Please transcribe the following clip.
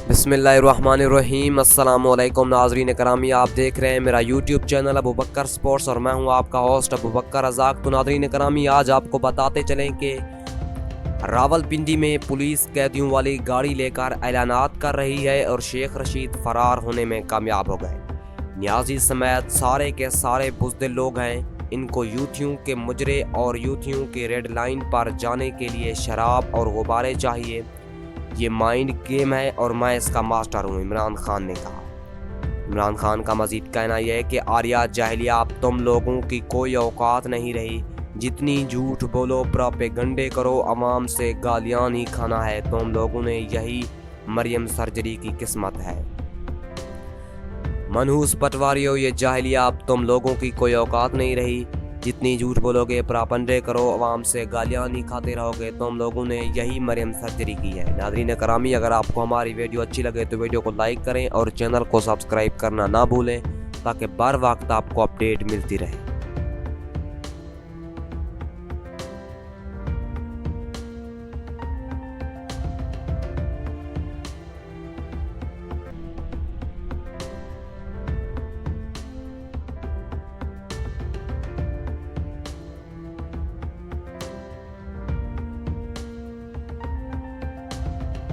बिस्मिल्लाहिर्रहमानिर्रहीम। अस्सलामुअलैकुम नाज़रीन करामी, आप देख रहे हैं मेरा यूट्यूब चैनल अबू बकर स्पोर्ट्स और मैं हूं आपका होस्ट अबू बकर रज़ाक। तो नाज़रीन करामी, आज आपको बताते चलें कि रावलपिंडी में पुलिस कैदियों वाली गाड़ी लेकर ऐलानात कर रही है और शेख रशीद फरार होने में कामयाब हो गए। न्याजी समेत सारे के सारे बुज़दिल लोग हैं। इनको यूथियों के मुजरे और यूथियों के रेड लाइन पर जाने के लिए शराब और गुब्बारे चाहिए। ये माइंड गेम है और मैं इसका मास्टर हूँ, इमरान खान ने कहा। इमरान खान का मजीद कहना यह है कि आर्या जाहिलिया, अब तुम लोगों की कोई औकात नहीं रही। जितनी झूठ बोलो, प्रोपेगंडे करो, अवाम से गालियां ही खाना है। तुम लोगों ने यही मरियम सर्जरी की किस्मत है। मनहूस पटवारियों, ये जाहिलिया, अब तुम लोगों की कोई औकात नहीं रही। जितनी झूठ बोलोगे, प्रापंडे करो, अवाम से गालियां नहीं खाते रहोगे। तुम लोगों ने यही मरियम सर्जरी की है। नाज़रीन करामी, अगर आपको हमारी वीडियो अच्छी लगे तो वीडियो को लाइक करें और चैनल को सब्सक्राइब करना ना भूलें ताकि बर वक्त आपको अपडेट मिलती रहे।